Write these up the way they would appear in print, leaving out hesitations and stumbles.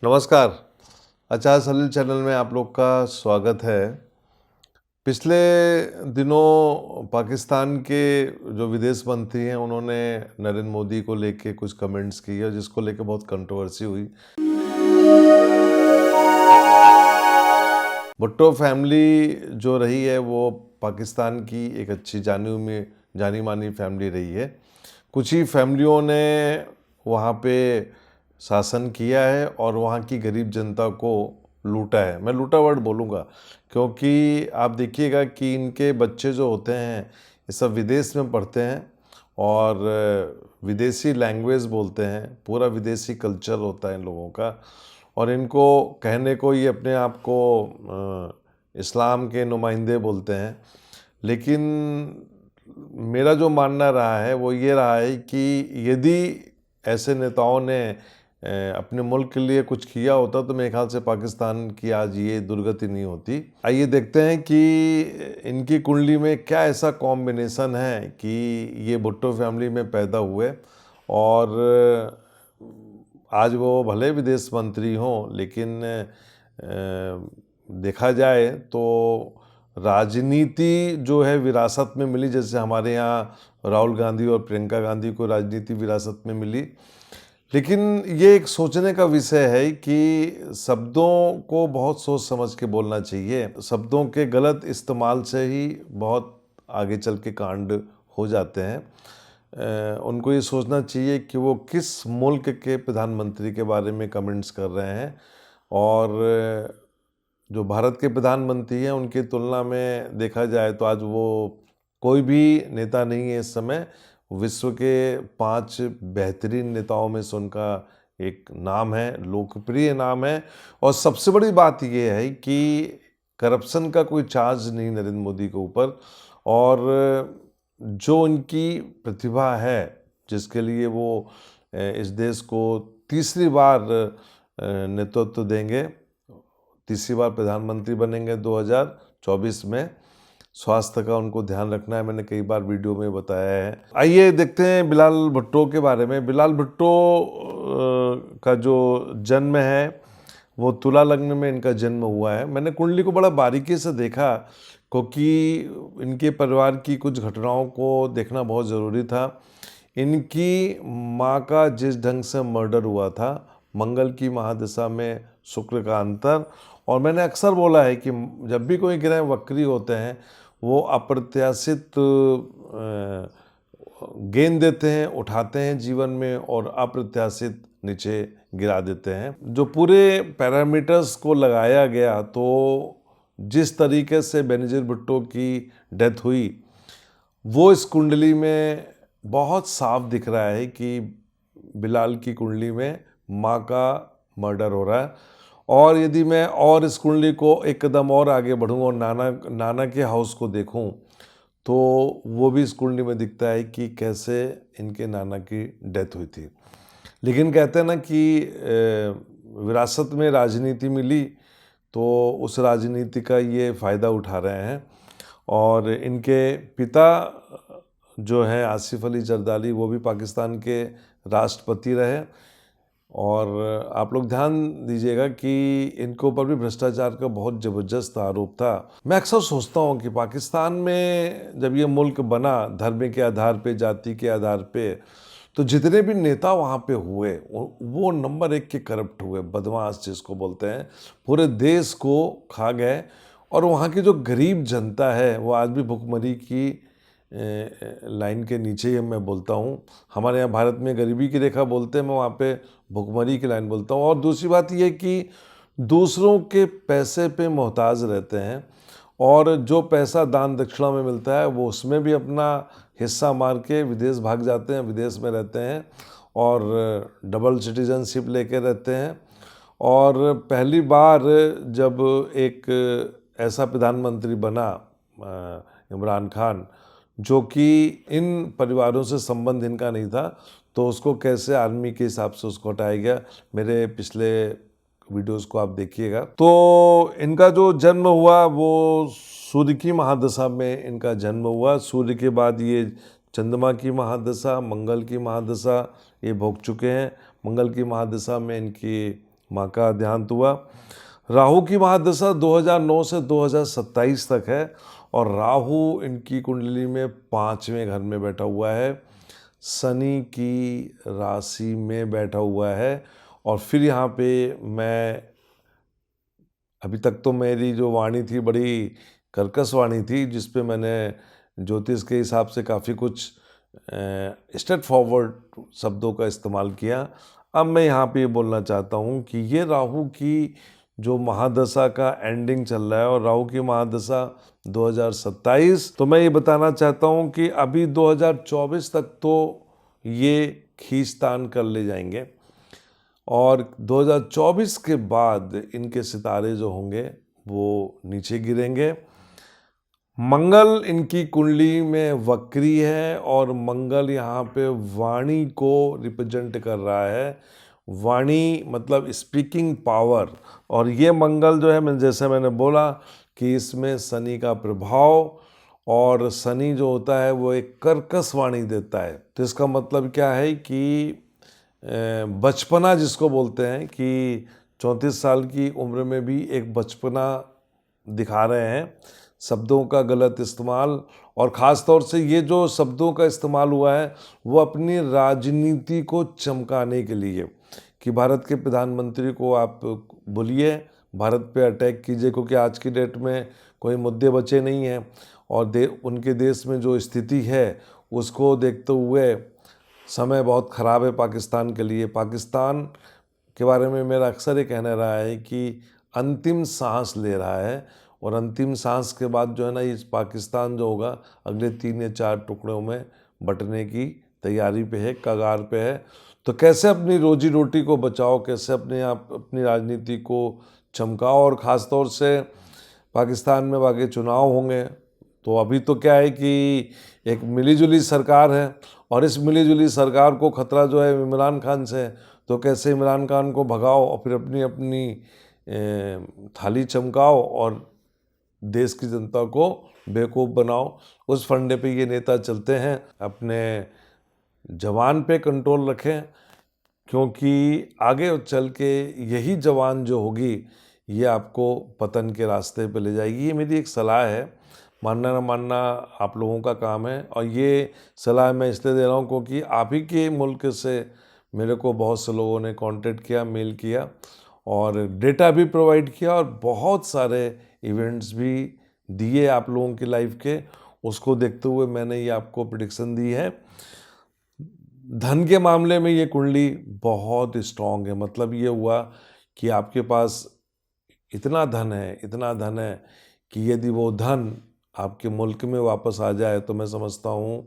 नमस्कार। आचार सलील चैनल में आप लोग का स्वागत है। पिछले दिनों पाकिस्तान के जो विदेश मंत्री हैं उन्होंने नरेंद्र मोदी को लेके कुछ कमेंट्स किए जिसको लेके बहुत कंट्रोवर्सी हुई। भुट्टो फैमिली जो रही है वो पाकिस्तान की एक अच्छी जानी मानी फैमिली रही है। कुछ ही फैमिलियों ने वहाँ पे शासन किया है और वहाँ की गरीब जनता को लूटा है। मैं लूटा वर्ड बोलूँगा क्योंकि आप देखिएगा कि इनके बच्चे जो होते हैं ये सब विदेश में पढ़ते हैं और विदेशी लैंग्वेज बोलते हैं, पूरा विदेशी कल्चर होता है इन लोगों का। और इनको कहने को ये अपने आप को इस्लाम के नुमाइंदे बोलते हैं, लेकिन मेरा जो मानना रहा है वो ये रहा है कि यदि ऐसे नेताओं ने अपने मुल्क के लिए कुछ किया होता तो मेरे ख्याल से पाकिस्तान की आज ये दुर्गति नहीं होती। आइए देखते हैं कि इनकी कुंडली में क्या ऐसा कॉम्बिनेशन है कि ये भुट्टो फैमिली में पैदा हुए और आज वो भले विदेश मंत्री हों, लेकिन देखा जाए तो राजनीति जो है विरासत में मिली। जैसे हमारे यहाँ राहुल गांधी और प्रियंका गांधी को राजनीति विरासत में मिली। लेकिन ये एक सोचने का विषय है कि शब्दों को बहुत सोच समझ के बोलना चाहिए। शब्दों के गलत इस्तेमाल से ही बहुत आगे चल के कांड हो जाते हैं। उनको ये सोचना चाहिए कि वो किस मुल्क के प्रधानमंत्री के बारे में कमेंट्स कर रहे हैं, और जो भारत के प्रधानमंत्री हैं उनकी तुलना में देखा जाए तो आज वो कोई भी नेता नहीं है इस समय। विश्व के 5 बेहतरीन नेताओं में से उनका एक नाम है, लोकप्रिय नाम है। और सबसे बड़ी बात यह है कि करप्शन का कोई चार्ज नहीं नरेंद्र मोदी के ऊपर, और जो उनकी प्रतिभा है जिसके लिए वो इस देश को तीसरी बार नेतृत्व देंगे, तीसरी बार प्रधानमंत्री बनेंगे 2024 में। स्वास्थ्य का उनको ध्यान रखना है, मैंने कई बार वीडियो में बताया है। आइए देखते हैं बिलाल भुट्टो के बारे में। बिलाल भुट्टो का जो जन्म है वो तुला लग्न में इनका जन्म हुआ है। मैंने कुंडली को बड़ा बारीकी से देखा क्योंकि इनके परिवार की कुछ घटनाओं को देखना बहुत ज़रूरी था। इनकी माँ का जिस ढंग से मर्डर हुआ था, मंगल की महादशा में शुक्र का अंतर, और मैंने अक्सर बोला है कि जब भी कोई ग्रह वक्री होते हैं वो अप्रत्याशित गेंद देते हैं, उठाते हैं जीवन में, और अप्रत्याशित नीचे गिरा देते हैं। जो पूरे पैरामीटर्स को लगाया गया तो जिस तरीके से बेनजीर भुट्टो की डेथ हुई वो इस कुंडली में बहुत साफ दिख रहा है कि बिलाल की कुंडली में माँ का मर्डर हो रहा है। और यदि मैं और इस कुंडली को एक कदम और आगे बढ़ूँ और नाना के हाउस को देखूं तो वो भी इस कुंडली में दिखता है कि कैसे इनके नाना की डेथ हुई थी। लेकिन कहते हैं ना कि विरासत में राजनीति मिली तो उस राजनीति का ये फ़ायदा उठा रहे हैं। और इनके पिता जो हैं आसिफ अली जरदारी, वो भी पाकिस्तान के राष्ट्रपति रहे। और आप लोग ध्यान दीजिएगा कि इनके ऊपर भी भ्रष्टाचार का बहुत ज़बरदस्त आरोप था। मैं अक्सर सोचता हूँ कि पाकिस्तान में जब ये मुल्क बना धर्म के आधार पे, जाति के आधार पे, तो जितने भी नेता वहाँ पे हुए वो नंबर 1 के करप्ट हुए, बदमाश जिसको बोलते हैं, पूरे देश को खा गए। और वहाँ की जो गरीब जनता है वो आज भी भुखमरी की लाइन के नीचे ही मैं बोलता हूँ। हमारे यहाँ भारत में गरीबी की रेखा बोलते हैं, मैं वहाँ पे भुखमरी की लाइन बोलता हूँ। और दूसरी बात ये कि दूसरों के पैसे पे मोहताज रहते हैं, और जो पैसा दान दक्षिणा में मिलता है वो उसमें भी अपना हिस्सा मार के विदेश भाग जाते हैं, विदेश में रहते हैं और डबल सिटीजनशिप लेके रहते हैं। और पहली बार जब एक ऐसा प्रधानमंत्री बना इमरान खान, जो कि इन परिवारों से संबंध इनका नहीं था, तो उसको कैसे आर्मी के हिसाब से उसको हटाया गया। मेरे पिछले वीडियोस को आप देखिएगा। तो इनका जो जन्म हुआ वो सूर्य की महादशा में इनका जन्म हुआ। सूर्य के बाद ये चंद्रमा की महादशा, मंगल की महादशा ये भोग चुके हैं। मंगल की महादशा में इनकी माँ का देहांत हुआ। राहु की महादशा 2009 से 2027 तक है और राहु इनकी कुंडली में 5वें घर में बैठा हुआ है, शनि की राशि में बैठा हुआ है। और फिर यहाँ पे मैं अभी तक तो मेरी जो वाणी थी बड़ी कर्कश वाणी थी, जिस पे मैंने ज्योतिष के हिसाब से काफ़ी कुछ स्ट्रेट फॉरवर्ड शब्दों का इस्तेमाल किया। अब मैं यहाँ पे ये बोलना चाहता हूँ कि ये राहु की जो महादशा का एंडिंग चल रहा है और राहु की महादशा 2027, तो मैं ये बताना चाहता हूँ कि अभी 2024 तक तो ये खींचतान कर ले जाएंगे और 2024 के बाद इनके सितारे जो होंगे वो नीचे गिरेंगे। मंगल इनकी कुंडली में वक्री है और मंगल यहाँ पे वाणी को रिप्रेजेंट कर रहा है। वाणी मतलब स्पीकिंग पावर, और ये मंगल जो है, जैसे मैंने बोला कि इसमें शनि का प्रभाव, और शनि जो होता है वो एक कर्कश वाणी देता है। तो इसका मतलब क्या है कि बचपना जिसको बोलते हैं कि 34 साल की उम्र में भी एक बचपना दिखा रहे हैं, शब्दों का गलत इस्तेमाल। और ख़ास तौर से ये जो शब्दों का इस्तेमाल हुआ है वो अपनी राजनीति को चमकाने के लिए, कि भारत के प्रधानमंत्री को आप बोलिए, भारत पे अटैक कीजिए, क्योंकि आज की डेट में कोई मुद्दे बचे नहीं हैं और उनके देश में जो स्थिति है उसको देखते हुए समय बहुत ख़राब है पाकिस्तान के लिए। पाकिस्तान के बारे में मेरा अक्सर ये कहना रहा है कि अंतिम सांस ले रहा है और अंतिम सांस के बाद जो है ना, इस पाकिस्तान जो होगा अगले 3 या 4 टुकड़ों में बंटने की तैयारी पे है, कगार पे है। तो कैसे अपनी रोजी रोटी को बचाओ, कैसे अपनी राजनीति को चमकाओ। और ख़ास तौर से पाकिस्तान में आगे चुनाव होंगे, तो अभी तो क्या है कि एक मिलीजुली सरकार है और इस मिलीजुली सरकार को खतरा जो है इमरान खान से है। तो कैसे इमरान खान को भगाओ और फिर अपनी अपनी थाली चमकाओ और देश की जनता को बेवकूफ़ बनाओ, उस फंडे पे ये नेता चलते हैं। अपने जवान पे कंट्रोल रखें, क्योंकि आगे चल के यही जवान जो होगी ये आपको पतन के रास्ते पे ले जाएगी। ये मेरी एक सलाह है, मानना ना मानना आप लोगों का काम है। और ये सलाह मैं इसलिए दे रहा हूँ क्योंकि आप ही के मुल्क से मेरे को बहुत से लोगों ने कांटेक्ट किया, मेल किया और डेटा भी प्रोवाइड किया और बहुत सारे इवेंट्स भी दिए आप लोगों की लाइफ के। उसको देखते हुए मैंने ये आपको प्रेडिक्शन दी है। धन के मामले में ये कुंडली बहुत स्ट्रांग है। मतलब ये हुआ कि आपके पास इतना धन है, इतना धन है कि यदि वो धन आपके मुल्क में वापस आ जाए तो मैं समझता हूँ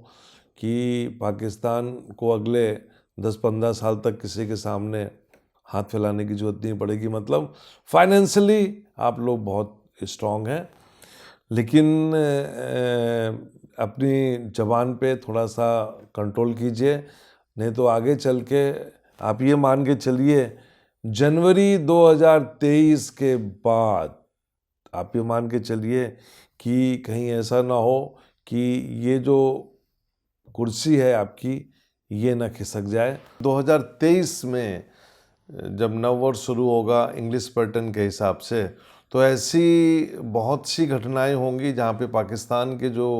कि पाकिस्तान को अगले 10-15 साल तक किसी के सामने हाथ फैलाने की जरूरत नहीं पड़ेगी। मतलब फाइनेंशियली आप लोग बहुत स्ट्रांग हैं, लेकिन अपनी ज़बान पे थोड़ा सा कंट्रोल कीजिए, नहीं तो आगे चल के आप ये मान के चलिए जनवरी 2023 के बाद आप ये मान के चलिए कि कहीं ऐसा ना हो कि ये जो कुर्सी है आपकी ये ना खिसक जाए। 2023 में जब नववर्ष शुरू होगा इंग्लिश पैटर्न के हिसाब से, तो ऐसी बहुत सी घटनाएं होंगी जहाँ पे पाकिस्तान के जो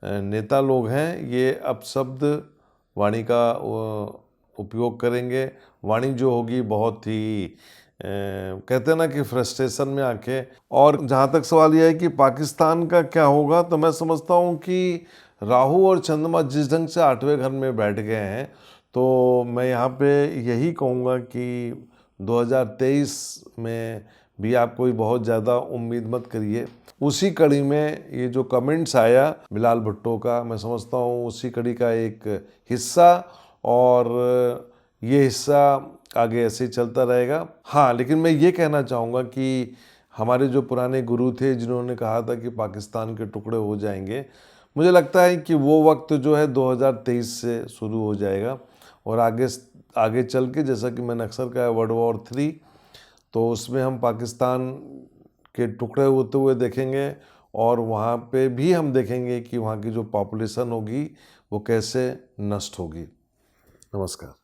नेता लोग हैं ये अपशब्द वाणी का उपयोग करेंगे। वाणी जो होगी बहुत ही कहते हैं ना कि फ्रस्ट्रेशन में आके। और जहाँ तक सवाल यह है कि पाकिस्तान का क्या होगा, तो मैं समझता हूँ कि राहु और चंद्रमा जिस ढंग से 8वें घर में बैठ गए हैं, तो मैं यहाँ पे यही कहूँगा कि 2023 में भी आप कोई बहुत ज़्यादा उम्मीद मत करिए। उसी कड़ी में ये जो कमेंट्स आया बिलाल भुट्टो का, मैं समझता हूँ उसी कड़ी का एक हिस्सा, और ये हिस्सा आगे ऐसे ही चलता रहेगा। हाँ, लेकिन मैं ये कहना चाहूँगा कि हमारे जो पुराने गुरु थे जिन्होंने कहा था कि पाकिस्तान के टुकड़े हो जाएंगे, मुझे लगता है कि वो वक्त जो है 2023 से शुरू हो जाएगा और आगे चल के, जैसा कि मैंने अक्सर कहा, वर्ल्ड वॉर 3, तो उसमें हम पाकिस्तान के टुकड़े होते हुए देखेंगे और वहाँ पे भी हम देखेंगे कि वहाँ की जो पॉपुलेशन होगी वो कैसे नष्ट होगी। नमस्कार।